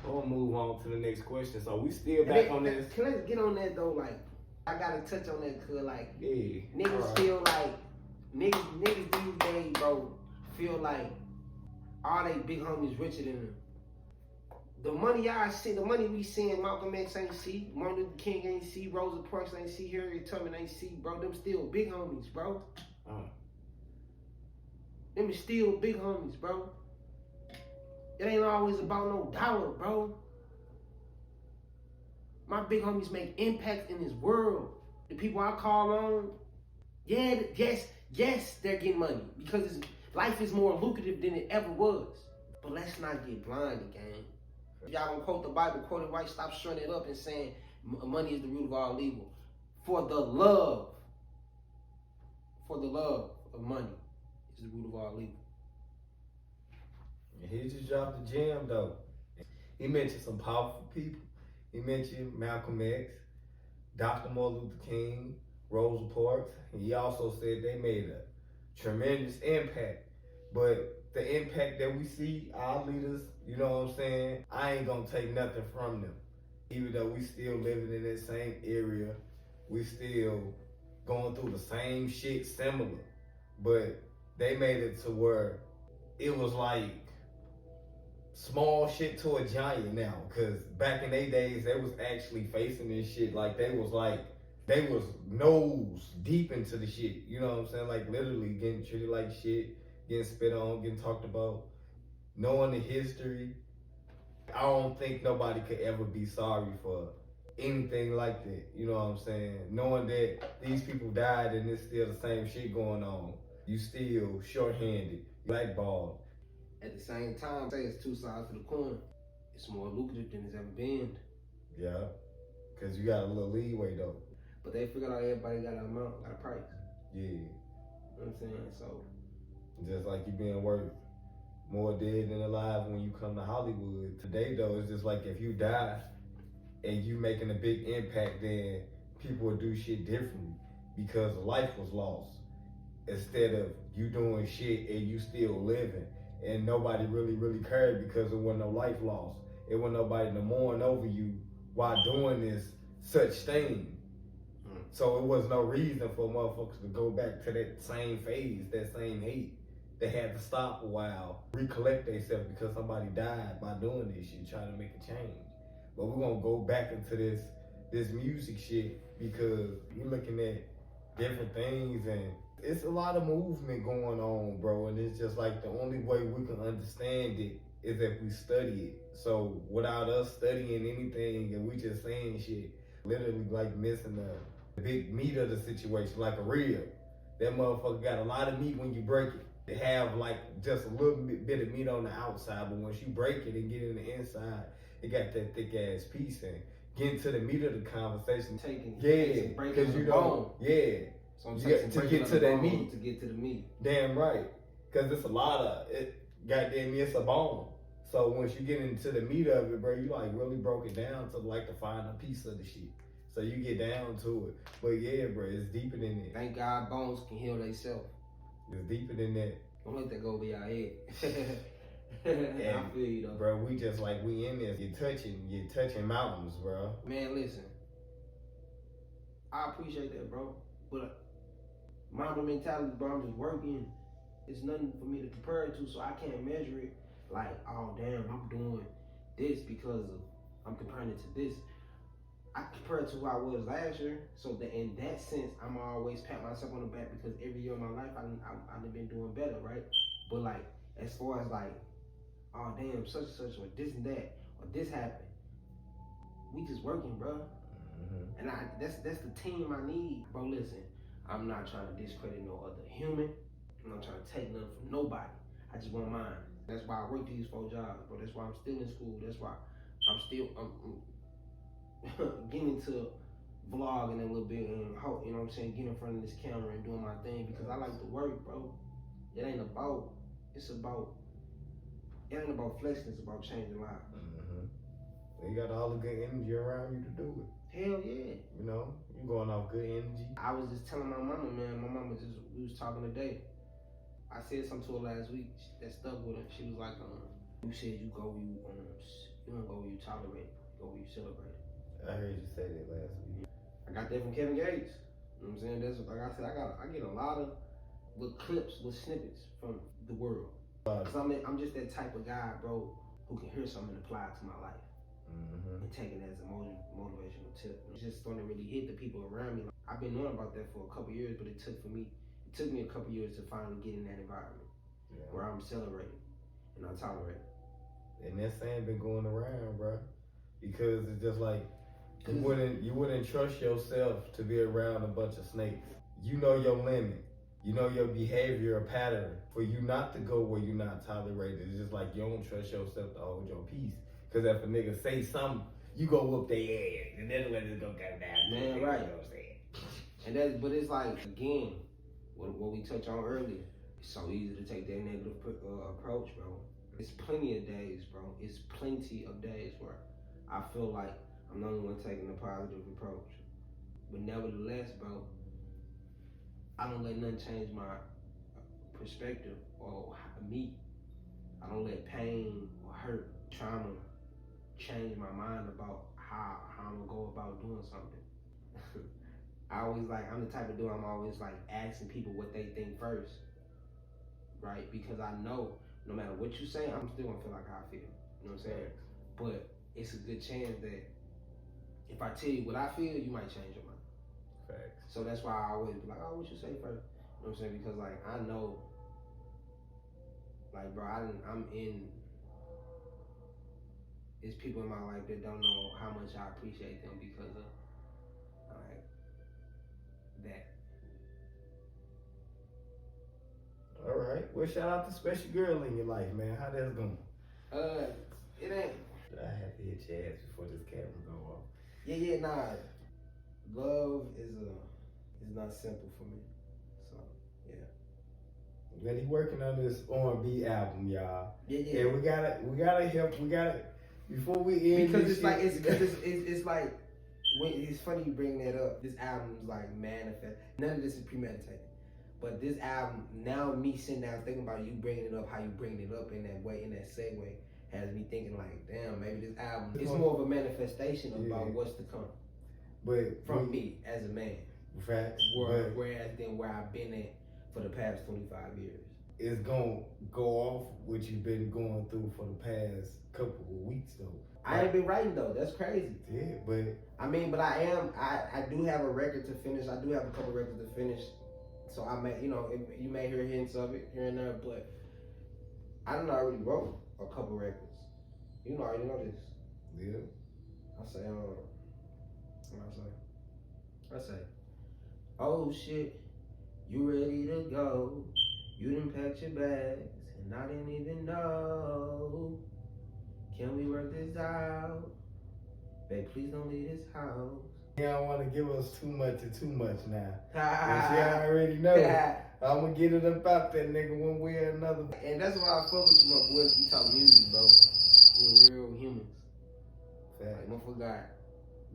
We'll move on to the next question. So we still back on this. Can I get on that though? Like, I gotta touch on that, cause like, yeah, niggas feel like niggas these days, bro, feel like all they big homies richer than them. The money y'all see, the money we seeing, Malcolm X ain't see, Martin Luther King ain't see, Rosa Parks ain't see, Harriet Tubman ain't see, bro. Them still big homies, bro. Them is still big homies, bro. It ain't always about no dollar, bro. My big homies make impact in this world. The people I call on, yes, they're getting money because life is more lucrative than it ever was. But let's not get blinded, gang. If y'all gonna quote the Bible, quote it right, stop shutting it up and saying money is the root of all evil. For the love of money is the root of all evil. He just dropped the gem though. He mentioned some powerful people. He mentioned Malcolm X, Dr. Martin Luther King, Rosa Parks. And he also said they made a tremendous impact. But the impact that we see, our leaders, you know what I'm saying? I ain't gonna take nothing from them. Even though we still living in that same area, we still going through the same shit similar. But they made it to where it was like small shit to a giant now. Cause back in their days, they was actually facing this shit like they was nose deep into the shit. You know what I'm saying? Like literally getting treated like shit, getting spit on, getting talked about. Knowing the history, I don't think nobody could ever be sorry for anything like that. You know what I'm saying? Knowing that these people died and it's still the same shit going on. You still shorthanded, blackballed. At the same time, say it's two sides to the coin. It's more lucrative than it's ever been. Yeah, because you got a little leeway though. But they figured out everybody got an amount, got a price. Yeah. You know what I'm saying? So just like you being worth more dead than alive when you come to Hollywood. Today though, it's just like if you die and you making a big impact, then people will do shit differently because life was lost. Instead of you doing shit and you still living and nobody really cared because there wasn't no life lost. It wasn't nobody to mourn over you while doing this such thing. So it was no reason for motherfuckers to go back to that same phase, that same hate. They had to stop a while, recollect themselves because somebody died by doing this shit, trying to make a change. But we're gonna go back into this music shit because we're looking at different things and it's a lot of movement going on, bro. And it's just like the only way we can understand it is if we study it. So without us studying anything and we just saying shit, literally like missing the big meat of the situation, like a rib. That motherfucker got a lot of meat when you break it. They have like just a little bit of meat on the outside, but once you break it and get in the inside, it got that thick ass piece. And getting to the meat of the conversation, because you know, so I'm to get to that meat, to get to the meat. Damn right, because it's a lot of it. Goddamn, it's a bone. So once you get into the meat of it, bro, you like really broke it down to like the final piece of the shit. So you get down to it. But yeah, bro, it's deeper than that. Thank God bones can heal themselves. It's deeper than that. Don't let that go over your head. And, I feel you though. Bro, we just like, we in this. You're touching mountains, bro. Man, listen. I appreciate that, bro. But my mentality, bro, I'm just working. It's nothing for me to compare it to, so I can't measure it like, oh damn, I'm doing this because of, I'm comparing it to this. I compare it to who I was last year, so that in that sense, I'm always pat myself on the back because every year of my life, I've been doing better, right? But like, as far as like, oh damn, such and such, or this and that, or this happened, we just working, bro. Mm-hmm. And that's the team I need, bro. Listen, I'm not trying to discredit no other human. I'm not trying to take nothing from nobody. I just want mine. That's why I work these 4 jobs, bro. That's why I'm still in school. That's why I'm getting into vlogging a little bit and, you know what I'm saying, getting in front of this camera and doing my thing because I like to work, bro. It ain't about flexing, it's about changing lives. Mm-hmm. You got all the good energy around you to do it. Hell yeah. You know, you going off good energy. I was just telling my mama, man, we was talking today. I said something to her last week that stuck with her. She was like, you said you go where you don't go where you tolerate, you go where you celebrate. I heard you say that last week. I got that from Kevin Gates. You know what I'm saying? That's like I said, I get a lot of little clips, little snippets from the world. Cause I'm just that type of guy, bro, who can hear something and apply it to my life. Mm-hmm. And take it as a motivational tip. It's just starting to really hit the people around me. I've been knowing about that for a couple years, but it took me a couple years to finally get in that environment where I'm celebrating and I tolerate. And that saying been going around, bro, because it's just like you wouldn't trust yourself to be around a bunch of snakes. You know your limit. You know your behavior pattern for you not to go where you're not tolerated. It's just like you don't trust yourself to hold your peace. Cause if a nigga say something, you go whoop their ass, and then let it go down. Man, right. You know what I'm saying? But it's like, again, what we touched on earlier, it's so easy to take that negative approach, bro. It's plenty of days, bro. It's plenty of days where I feel like I'm the only one taking the positive approach. But nevertheless, bro, I don't let nothing change my perspective or me. I don't let pain or hurt, trauma change my mind about how I'm gonna go about doing something. I'm the type of dude, I'm always like asking people what they think first, right? Because I know no matter what you say, I'm still gonna feel like how I feel. You know what I'm saying? But it's a good chance that if I tell you what I feel, you might change your mind. Facts. So that's why I always be like, oh, what you say first? You know what I'm saying? Because like I know, like bro, I'm in it's people in my life that don't know how much I appreciate them because of like that. All right. Well, shout out to special girl in your life, man. How that's going? It ain't. I have to hit your ass before this camera go off. Yeah, nah. Love is not simple for me. So yeah. Man, he working on this R&B album, y'all. Yeah. And we gotta help. Before we end Because this it's like shit, it's like when it's funny you bring that up. This album's like manifest. None of this is premeditated. But this album, now me sitting down thinking about you bringing it up, how you bringing it up in that way, in that segue, has me thinking like, damn, maybe this album is more of a manifestation about what's to come. But from me as a man. Facts. Whereas then where I've been at for the past 25 years. It's gonna go off what you've been going through for the past couple of weeks though. I ain't been writing though. That's crazy. Yeah, but but I do have a record to finish. I do have a couple records to finish. So I may, you may hear hints of it here and there, but I done already wrote a couple records. You already know this. Yeah. I say, oh shit, you ready to go? You done packed your bags, and I didn't even know. Can we work this out? Babe, please don't leave this house. You don't want to give us too much now. But you already know. I'm going to get it about that nigga one way or another. And that's why I fuck with you, my boy. We talk music, bro. We're real humans. Like, motherfucker got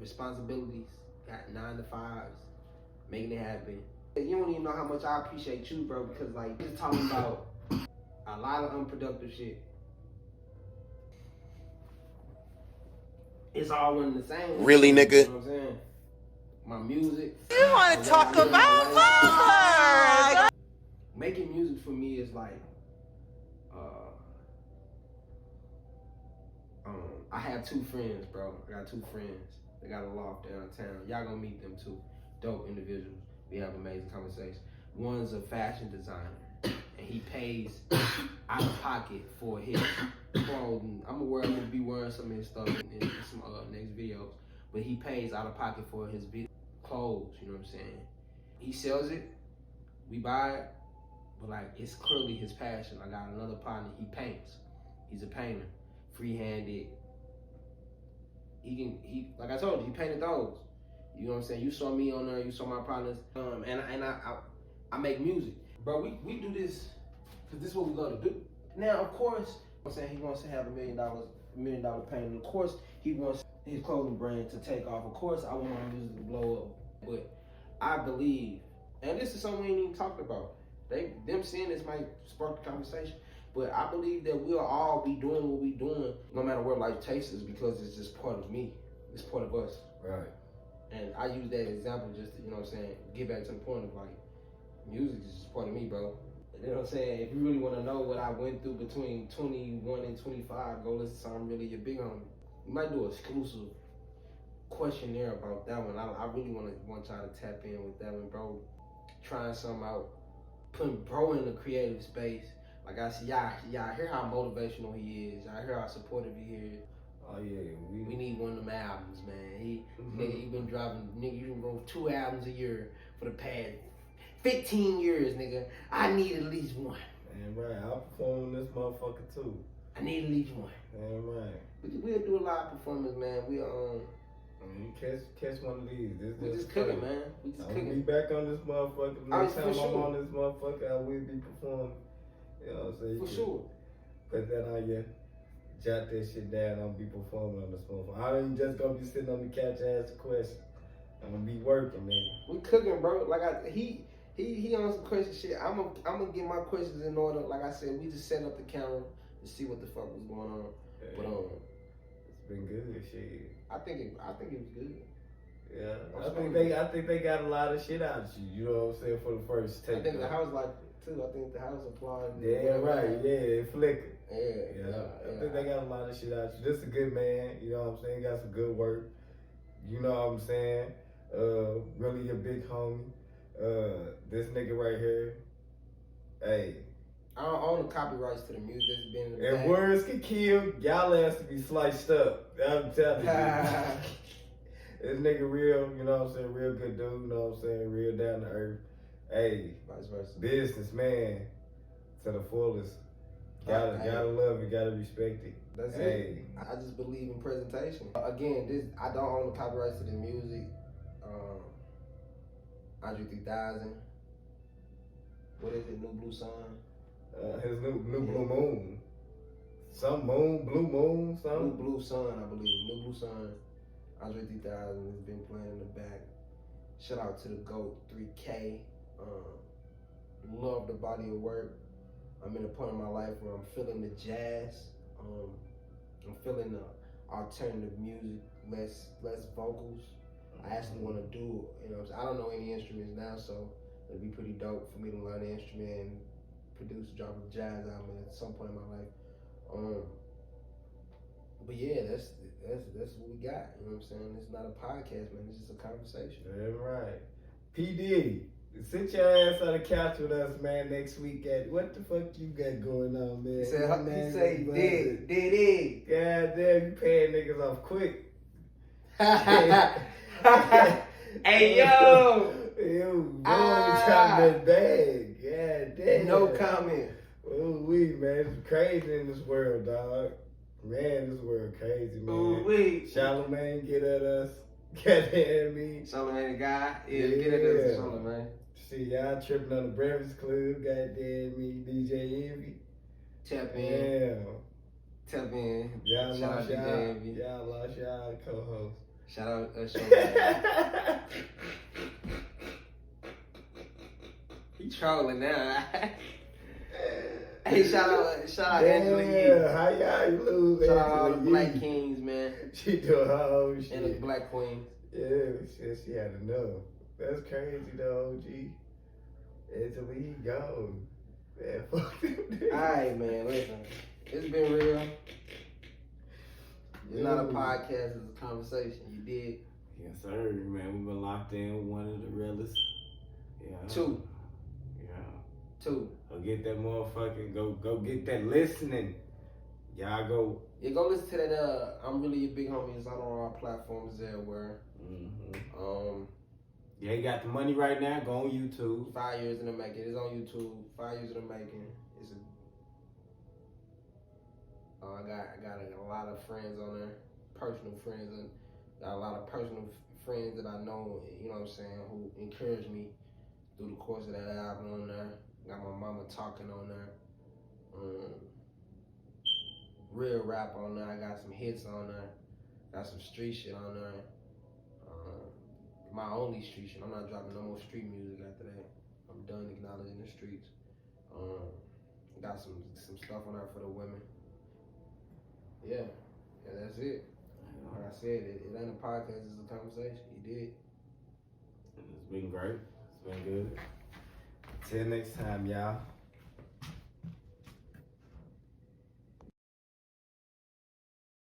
responsibilities, got 9 to 5s, making it happen. You don't even know how much I appreciate you, bro, because like, we're just talking about a lot of unproductive shit. It's all one and the same. Really, nigga? You know what I'm saying? My music. You want to talk about mother? Making music for me is like, I have 2 friends, bro. I got 2 friends. They got a loft downtown. Y'all gonna meet them too. Dope individuals. We have amazing conversations. One's a fashion designer, and he pays out of pocket for his clothing. I'm gonna be wearing some of his stuff in some next videos, but he pays out of pocket for his clothes. You know what I'm saying? He sells it, we buy it, but like it's clearly his passion. I got another partner. He paints. He's a painter, free-handed. He like I told you, he painted those. You know what I'm saying? You saw me on there, you saw my partners. And I make music. Bro, we do this because this is what we love to do. Now, of course, I'm saying he wants to have $1 million painting. Of course, he wants his clothing brand to take off. Of course, I want my music to blow up. But I believe, and this is something we ain't even talked about. Them seeing this might spark the conversation. But I believe that we'll all be doing what we're doing no matter where life takes us because it's just part of me. It's part of us. Right. And I use that example just to, you know what I'm saying, get back to the point of like, music is just part of me, bro. You know what I'm saying? If you really want to know what I went through between 21 and 25, go listen to something really your big homie. We might do an exclusive questionnaire about that one. I really want y'all to tap in with that one, bro. Trying something out, putting bro in the creative space. Like I see, y'all hear how motivational he is. Y'all hear how supportive he is. Oh yeah, we need one of them albums, man. Nigga, you been dropping, nigga, you done wrote 2 albums a year for the past 15 years, nigga. I need at least one. Man, right. I'll perform this motherfucker too. I need at least one. Man, right. We'll do a live performance, man. Catch one of these. We just cooking, man. We just cooking. I'll be back on this motherfucker. Next time I'm on this motherfucker, I will be performing. You know what I'm saying? For sure. Put that on your, jot that shit down. I'll be performing on this motherfucker. I ain't just gonna be sitting on the couch and ask a question. I'm gonna be working, man. We cooking, bro. Like he on some crazy shit. I'm gonna get my questions in order. Like I said, we just set up the camera to see what the fuck was going on. Hey, but it's been good, shit. I think it was good. Yeah, I think they got a lot of shit out of you. You know what I'm saying, for the first take. I think the house like too. I think the house applauded. Yeah, right. Yeah, it flickered. Yeah. I think they got a lot of shit out of you. This a good man. You know what I'm saying? Got some good work. You know what I'm saying? Really a big homie. This nigga right here. Hey, I don't own the copyrights to the music that's been in the And back. words can kill, y'all ass to be sliced up. I'm telling you. This nigga real, you know what I'm saying, real good dude, you know what I'm saying, real down to earth. Hey, Vice versa. businessman to the fullest. Gotta love it, gotta respect it. That's Hey. it. I just believe in presentation. Again, I don't own the copyrights to the music. Andre 3000. What is it? New Blue Sun. His new Blue Moon. Some moon, Blue Moon, New something. Blue Sun, I believe. New Blue Sun. Andre 3000 has been playing in the back. Shout out to the GOAT 3K. Love the body of work. I'm in a point in my life where I'm feeling the jazz. I'm feeling the alternative music, less vocals. I actually want to do, you know, I don't know any instruments now, so it'd be pretty dope for me to learn an instrument and produce, drop a jazz album at some point in my life. But yeah, that's what we got. You know what I'm saying? It's not a podcast, man. It's just a conversation. That's right. P. Diddy, sit your ass on the couch with us, man, next week at what the fuck you got going on, man? He say Diddy. God damn, you paying niggas off quick. Hey yo, Yo, boy, that bag. God damn. no comment. Oh, man, it's crazy in this world, dog. Man, this world crazy, man. Ooh, wee. Charlamagne get at us. Goddamn me. Charlamagne the guy. Yeah, get at us, Charlamagne. See, y'all tripping on the Breakfast Club. Goddamn me. DJ Envy. Tap in. Damn. Tap in. Y'all Shout out lost to y'all. Envy. Y'all lost y'all co-host. Shout out Charlamagne. He trolling now. Hey, shout out Angela Yee. Yeah, how y'all lose Shout out all the Angela black Yee? kings, man. She doing her own shit. And the black queens. Yeah, she had enough. That's crazy though, OG. Angela Yee gone. Man, fuck them niggas. Alright, man, listen. It's been real. It's not a podcast, it's a conversation. You did. Yes, sir, man. We've been locked in with one of the realest. Yeah. Two. Go get that motherfucking, go get that listening. Y'all go. Yeah, go listen to that. I'm Really Your Big Homie. It's out on all platforms everywhere. Yeah, you got the money right now. Go on YouTube. 5 years in the making. It's on YouTube. 5 years in the making. I got a lot of friends on there, personal friends, and got a lot of personal friends that I know. You know what I'm saying? Who encouraged me through the course of that album on there. Got my mama talking on there. Real rap on there. I got some hits on there. Got some street shit on there. My only street shit. I'm not dropping no more street music after that. I'm done acknowledging the streets. Got some stuff on there for the women. Yeah, that's it. Like I said, it ain't a podcast. It's a conversation. You did. It's been great. It's been good. Till next time, y'all.